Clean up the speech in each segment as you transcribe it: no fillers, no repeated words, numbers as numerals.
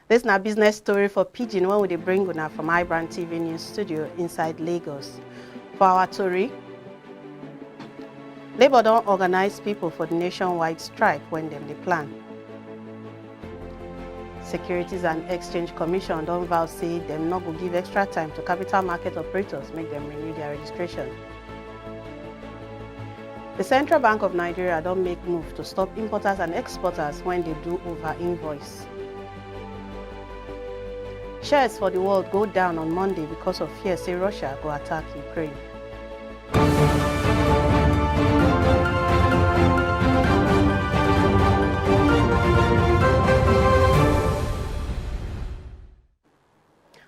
This is a business story for Pidgin when we bring una from iBrandTV news studio inside Lagos. For our story, Labour don't organize people for the nationwide strike when they plan. Securities and Exchange Commission don't vow say them not go give extra time to capital market operators make them renew their registration. The Central Bank of Nigeria don't make move to stop importers and exporters when they do over-invoice. Shares for the world go down on Monday because of fear say Russia go attack Ukraine.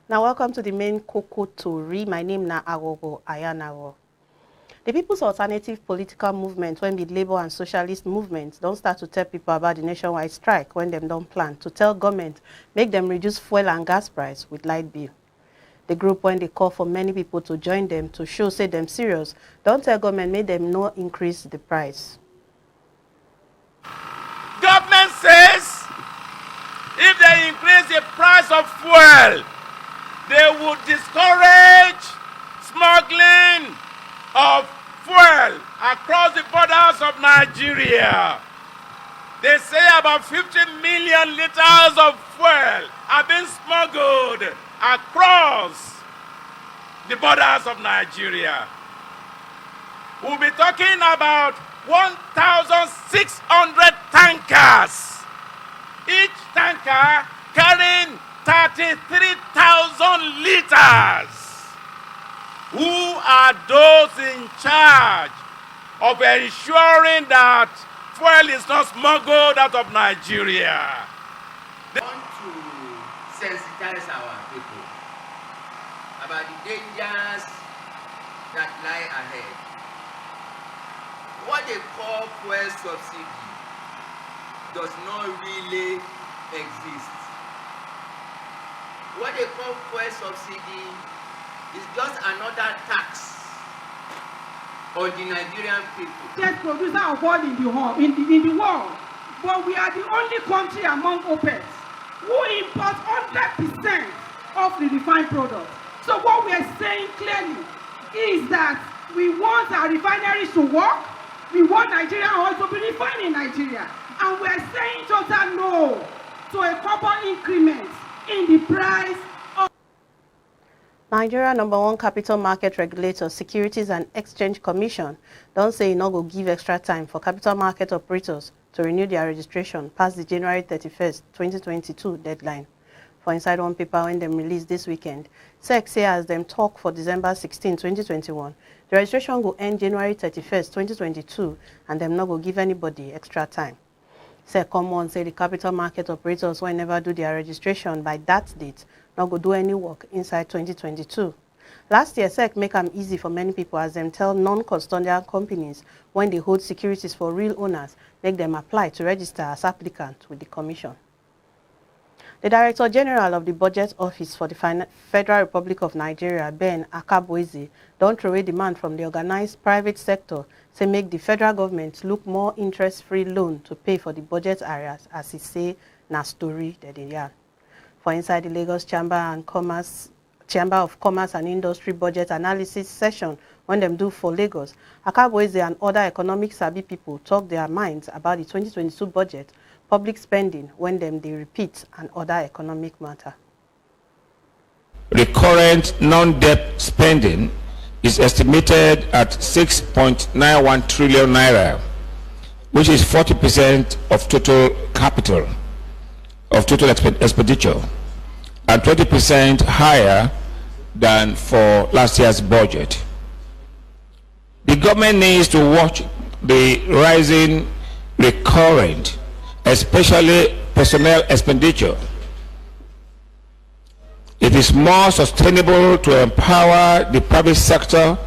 Now welcome to the main Koko Tori. My name na Agogo Ayanago. The People's Alternative Political Movement, when the Labour and Socialist movements don't start to tell people about the nationwide strike when them don't plan to tell government make them reduce fuel and gas price with light bill. The group, when they call for many people to join them to show say them serious, don't tell government make them no increase the price. Government says if they increase the price of fuel, they would discourage smuggling of fuel across the borders of Nigeria. They say about 50 million liters of fuel have been smuggled across the borders of Nigeria. We'll be talking about 1,600 tankers, each tanker carrying 33,000 liters. Who are those in charge of ensuring that fuel is not smuggled out of Nigeria? They want to sensitize our people about the dangers that lie ahead. What they call fuel subsidy does not really exist. What they call fuel subsidy is just another tax on the Nigerian people. Yes, producer of oil in the world, but we are the only country among OPEC who import 100% of the refined product. So what we are saying clearly is that we want our refineries to work, we want Nigerian oil to be refined in Nigeria, and we are saying total no to a carbon increment in the price. Nigeria #1 capital market regulator, Securities and Exchange Commission, don't say it not go give extra time for capital market operators to renew their registration past the January 31st, 2022 deadline. For inside one paper when them released this weekend, SEC say as them talk for December 16, 2021, the registration will end January 31st, 2022, and them not go give anybody extra time. SEC come on say the capital market operators will never do their registration by that date, not go do any work inside 2022. Last year, SEC make them easy for many people as them tell non-custodial companies when they hold securities for real owners, make them apply to register as applicant with the commission. The Director General of the Budget Office for the Federal Republic of Nigeria, Ben Akabweze, don't throw away demand from the organized private sector to make the federal government look more interest-free loan to pay for the budget areas, as he say, na story that they are. For inside the Lagos Chamber of Commerce and Industry budget analysis session when them do for Lagos, Akabweze and other economic savvy people talk their minds about the 2022 budget, public spending when them they repeat, and other economic matter. The current non-debt spending is estimated at 6.91 trillion naira, which is 40% of total capital, of total expenditure, and 20% higher than for last year's budget. The government needs to watch the rising recurrent, especially personnel expenditure. It is more sustainable to empower the private sector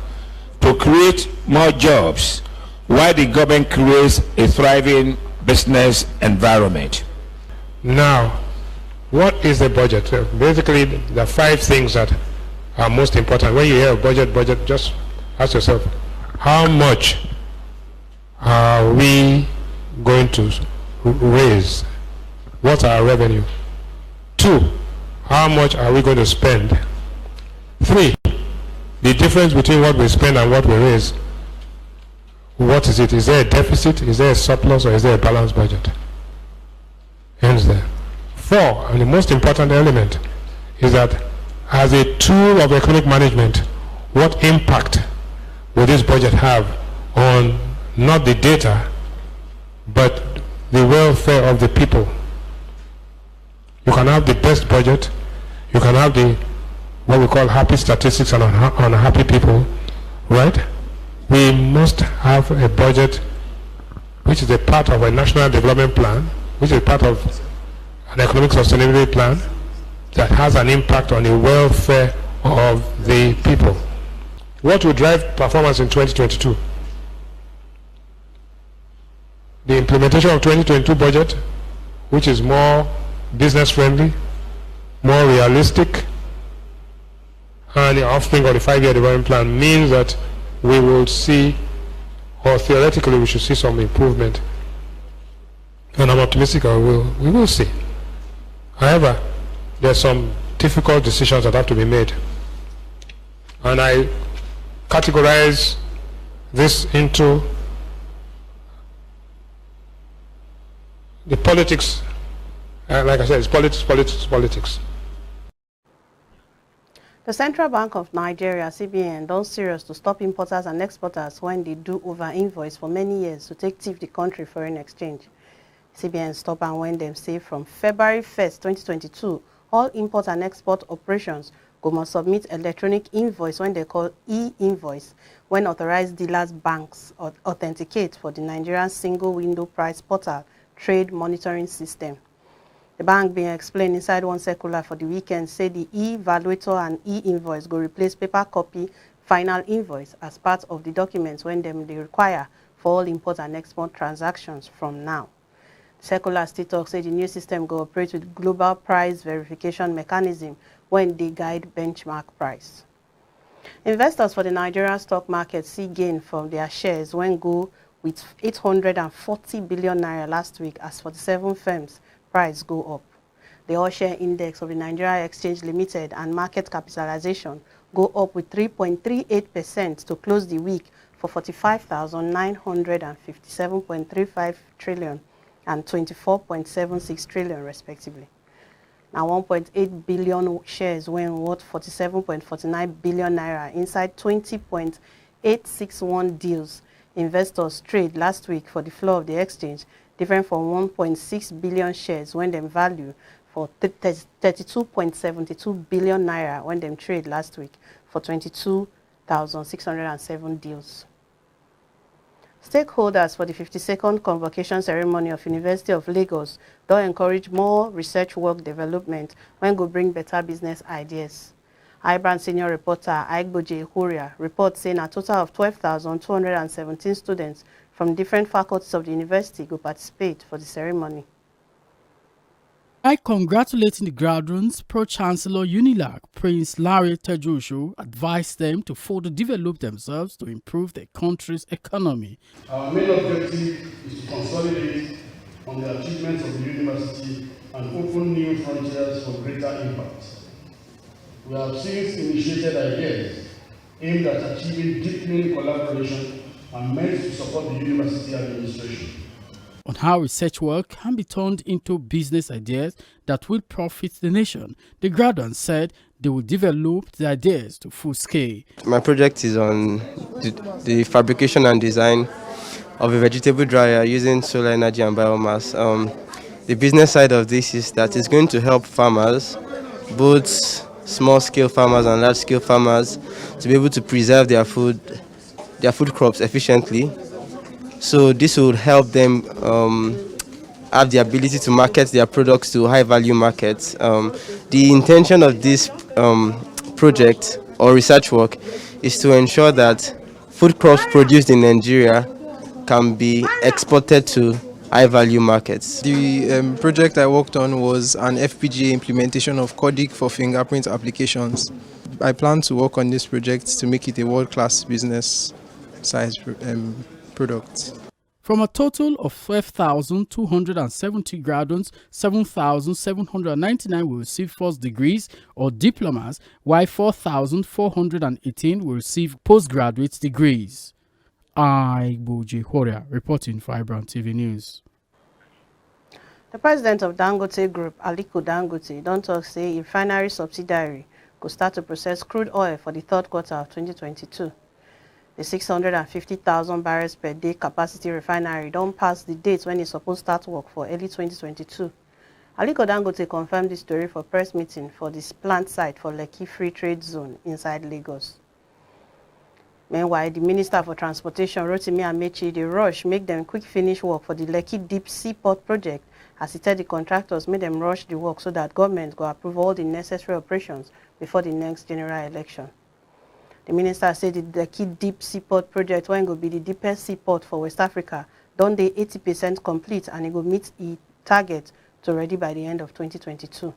to create more jobs while the government creates a thriving business environment. Now, what is the budget? Basically, the 5 things that are most important. When you hear of budget, just ask yourself, how much are we going to raise? What's our revenue? 2, how much are we going to spend? 3, the difference between what we spend and what we raise. What is it? Is there a deficit? Is there a surplus? Or is there a balanced budget? Ends there. 4, and the most important element is that as a tool of economic management, what impact will this budget have on not the data, but the welfare of the people? You can have the best budget, you can have the what we call happy statistics and unhappy people, right? We must have a budget which is a part of a national development plan, which is part of an economic sustainability plan that has an impact on the welfare of the people. What will drive performance in 2022? The implementation of 2022 budget, which is more business friendly, more realistic, and the offspring of the 5-year development plan means that we will see, or theoretically we should see, some improvement. And I'm optimistic we will see. However, there are some difficult decisions that have to be made. And I categorize this into the politics. Like I said, it's politics. The Central Bank of Nigeria, CBN, done serious to stop importers and exporters when they do over-invoice for many years to take thief the country foreign exchange. CBN stop and when them say from February 1st, 2022, all import and export operations must submit electronic invoice when they call e-invoice when authorized dealers banks authenticate for the Nigerian single window price portal trade monitoring system. The bank being explained inside one circular for the weekend say the e-valuator and e-invoice go replace paper copy final invoice as part of the documents when they require for all import and export transactions from now. Circular still talks say the new system go operate with global price verification mechanism when they guide benchmark price. Investors for the Nigerian stock market see gain from their shares when go with 840 billion naira last week as 47 firms price go up. The all-share index of the Nigeria Exchange Limited and market capitalization go up with 3.38% to close the week for 45,957.35 trillion and 24.76 trillion respectively. Now 1.8 billion shares when worth 47.49 billion naira inside 20.861 deals investors trade last week for the floor of the exchange, different from 1.6 billion shares when them value for 32.72 billion naira when them trade last week for 22,607 deals. Stakeholders for the 52nd convocation ceremony of University of Lagos don't encourage more research work development when go bring better business ideas. iBrand senior reporter Aigboje Huria reports saying a total of 12,217 students from different faculties of the university go participate for the ceremony. By congratulating the graduates, Pro-Chancellor UNILAG Prince Larry Tejushu advised them to further develop themselves to improve their country's economy. Our main objective is to consolidate on the achievements of the university and open new frontiers for greater impact. We have since initiated ideas aimed at achieving deepening collaboration and meant to support the university administration on how research work can be turned into business ideas that will profit the nation. The graduates said they will develop the ideas to full scale. My project is on the fabrication and design of a vegetable dryer using solar energy and biomass. The business side of this is that it's going to help farmers, both small-scale farmers and large-scale farmers, to be able to preserve their food crops efficiently. So this will help them have the ability to market their products to high-value markets. The intention of this project or research work is to ensure that food crops produced in Nigeria can be exported to high-value markets. The project I worked on was an FPGA implementation of Codic for fingerprint applications. I plan to work on this project to make it a world-class business size product. From a total of 12,270 graduates, 7,799 will receive first degrees or diplomas, while 4,418 will receive postgraduate degrees. Boji Horia, reporting for iBrandTV News. The president of Dangote Group, Aliko Dangote, don't talk say a refinery subsidiary could start to process crude oil for the third quarter of 2022. The 650,000 barrels per day capacity refinery don't pass the date when it's supposed to start work for early 2022. Aliko Dangote confirmed this story for press meeting for this plant site for Lekki Free Trade Zone inside Lagos. Meanwhile, the Minister for Transportation, Rotimi Amaechi, they rush make them quick finish work for the Lekki Deep Seaport project, as he said the contractors made them rush the work so that government go approve all the necessary operations before the next general election. The minister said the Lekki Deep Seaport project, when it will be the deepest seaport for West Africa, done the 80% complete and it will meet its target to ready by the end of 2022.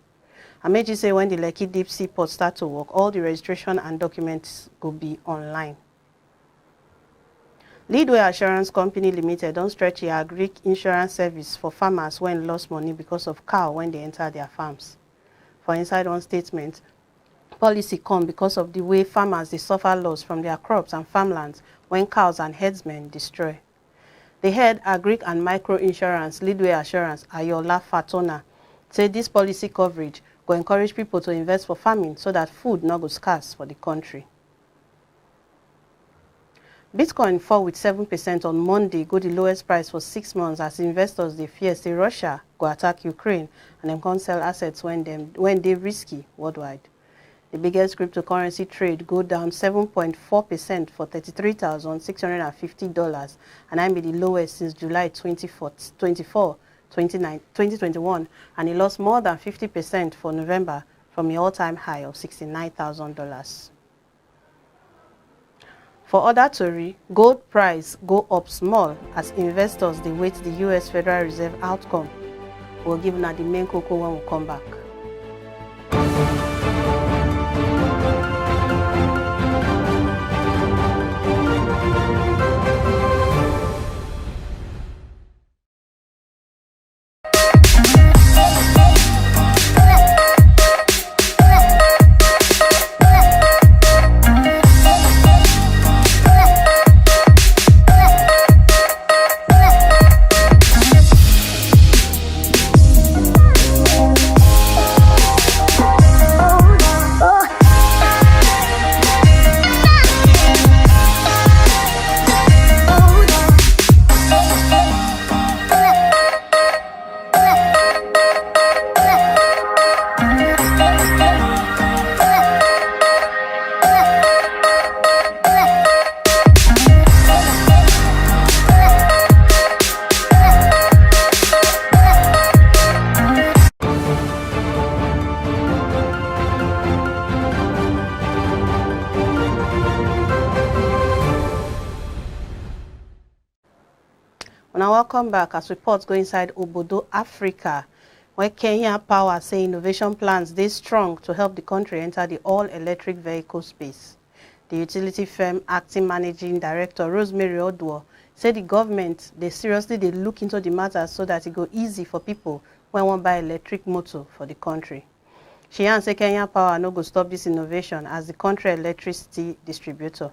Amaechi said when the Lekki Deep Seaport start to work, all the registration and documents will be online. Leadway Assurance Company Limited don't stretch their agri insurance service for farmers when lost money because of cow when they enter their farms. For inside one statement, policy come because of the way farmers they suffer loss from their crops and farmlands when cows and herdsmen destroy. The head agri and micro insurance Leadway Assurance, Ayola Fatona, said this policy coverage will encourage people to invest for farming so that food not go scarce for the country. Bitcoin fall with 7% on Monday, go the lowest price for 6 months as investors they fear say Russia go attack Ukraine and them can't sell assets when they risky worldwide. The biggest cryptocurrency trade go down 7.4% for $33,650, and that be the lowest since July 2021, and it lost more than 50% for November from the all-time high of $69,000. For other tori, gold price go up small as investors they wait the U.S. Federal Reserve outcome. We'll give now the main cocoa when we come back. Now welcome back as reports go inside Obodo, Africa, where Kenya Power say innovation plans they strong to help the country enter the all-electric vehicle space. The utility firm acting managing director Rosemary Odwo said the government they seriously look into the matter so that it go easy for people when one buy electric motor for the country. She say Kenya Power no go stop this innovation as the country electricity distributor.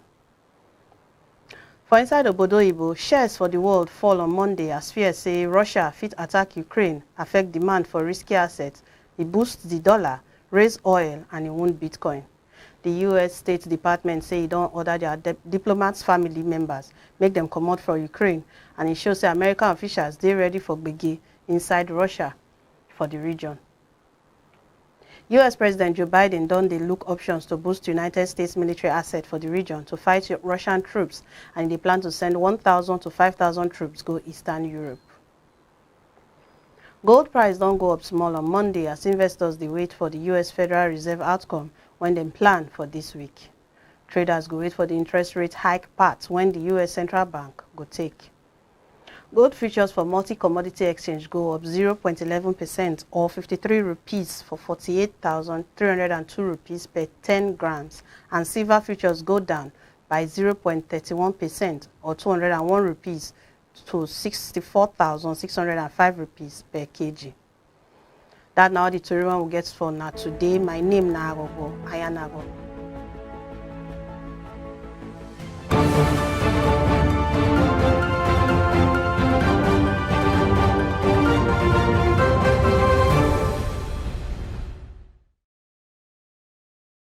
For inside Obodo Ibo, shares for the world fall on Monday as fears say Russia fit attack Ukraine, affect demand for risky assets, it boosts the dollar, raise oil, and it wound Bitcoin. The U.S. State Department say it don't order their diplomats' family members, make them come out for Ukraine, and it shows that American officials they ready for Begi inside Russia for the region. U.S. President Joe Biden done the look options to boost United States military asset for the region to fight Russian troops, and they plan to send 1,000 to 5,000 troops go Eastern Europe. Gold price don't go up small on Monday as investors they wait for the U.S. Federal Reserve outcome when they plan for this week. Traders go wait for the interest rate hike part when the U.S. Central Bank go take. Gold futures for multi-commodity exchange go up 0.11% or 53 rupees for 48,302 rupees per 10 grams, and silver futures go down by 0.31% or 201 rupees to 64,605 rupees per kg. That now the tutorial we get for now today. My name na Agogo Ayanago.